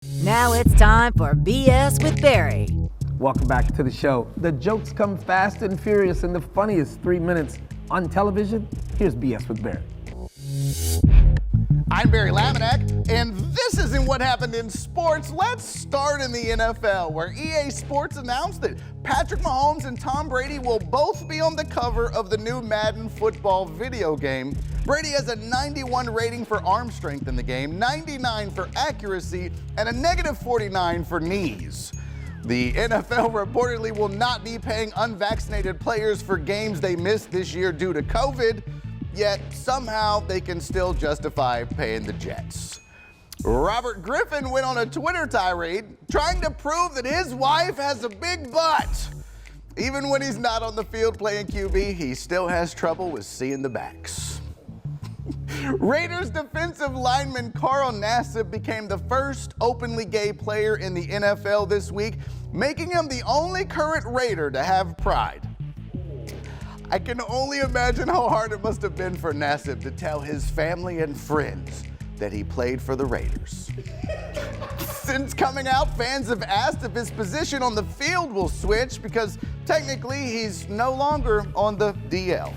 Now it's time for BS with Barry. Welcome back to the show. The jokes come fast and furious in the funniest 3 minutes on television. Here's BS with Barry. I'm Barry Laminack, and this isn't what happened in sports. Let's start in the NFL, where EA Sports announced that Patrick Mahomes and Tom Brady will both be on the cover of the new Madden football video game. Brady has a 91 rating for arm strength in the game, 99 for accuracy, and a negative 49 for knees. The NFL reportedly will not be paying unvaccinated players for games they missed this year due to COVID. Yet somehow they can still justify paying the Jets. Robert Griffin went on a Twitter tirade trying to prove that his wife has a big butt. Even when he's not on the field playing QB, he still has trouble with seeing the backs. Raiders defensive lineman Carl Nassib became the first openly gay player in the NFL this week, making him the only current Raider to have pride. I can only imagine how hard it must have been for Nassib to tell his family and friends that he played for the Raiders. Since coming out, fans have asked if his position on the field will switch because technically he's no longer on the DL.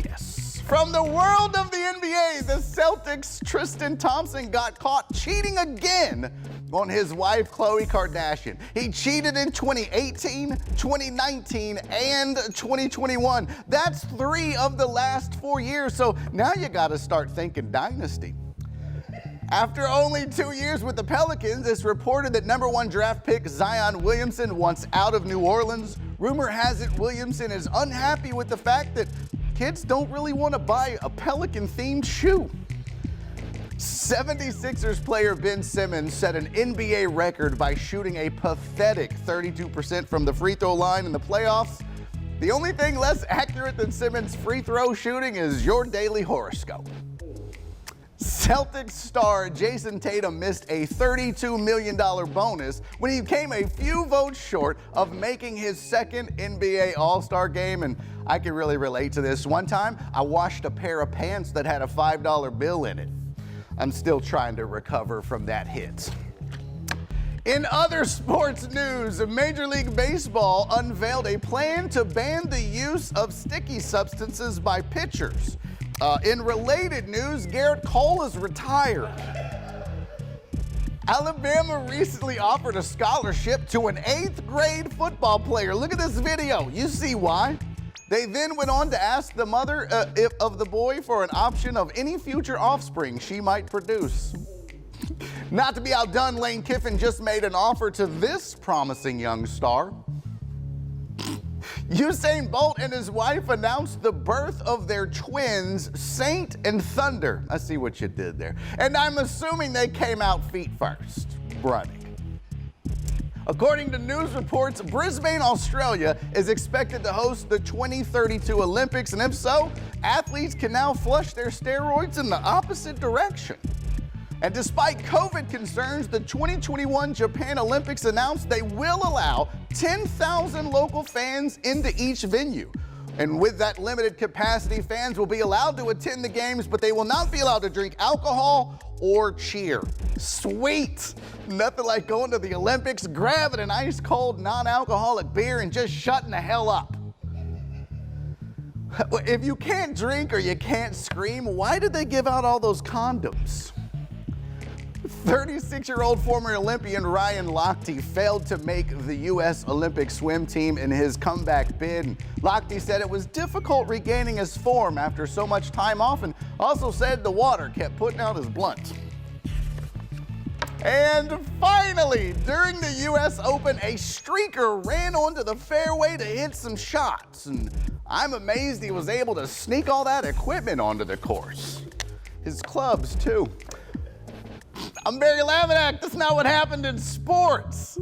Yes. From the world of the NBA, the Celtics' Tristan Thompson got caught cheating again on his wife, Khloe Kardashian. He cheated in 2018, 2019, and 2021. That's 3 of the last 4 years, so now you gotta start thinking dynasty. After only 2 years with the Pelicans, it's reported that #1 draft pick Zion Williamson wants out of New Orleans. Rumor has it Williamson is unhappy with the fact that kids don't really want to buy a Pelican-themed shoe. 76ers player Ben Simmons set an NBA record by shooting a pathetic 32% from the free throw line in the playoffs. The only thing less accurate than Simmons' free throw shooting is your daily horoscope. Celtics star Jayson Tatum missed a $32 million bonus when he came a few votes short of making his second NBA All-Star game, and I can really relate to this. One time, I washed a pair of pants that had a $5 bill in it. I'm still trying to recover from that hit. In other sports news, Major League Baseball unveiled a plan to ban the use of sticky substances by pitchers. In related news, Garrett Cole is retired. Alabama recently offered a scholarship to an 8th grade football player. Look at this video. You see why? They then went on to ask the mother of the boy for an option of any future offspring she might produce. Not to be outdone, Lane Kiffin just made an offer to this promising young star. Usain Bolt and his wife announced the birth of their twins, Saint and Thunder. I see what you did there. And I'm assuming they came out feet first, running. According to news reports, Brisbane, Australia is expected to host the 2032 Olympics, and if so, athletes can now flush their steroids in the opposite direction. And despite COVID concerns, the 2021 Japan Olympics announced they will allow 10,000 local fans into each venue. And with that limited capacity, fans will be allowed to attend the games, but they will not be allowed to drink alcohol or cheer. Sweet! Nothing like going to the Olympics, grabbing an ice cold non-alcoholic beer and just shutting the hell up. If you can't drink or you can't scream, why did they give out all those condoms? 36-year-old former Olympian Ryan Lochte failed to make the U.S. Olympic swim team in his comeback bid. Lochte said it was difficult regaining his form after so much time off, and also said the water kept putting out his blunt. And finally, during the U.S. Open, a streaker ran onto the fairway to hit some shots, and I'm amazed he was able to sneak all that equipment onto the course. His clubs, too. I'm Barry Laminack. That's not what happened in sports.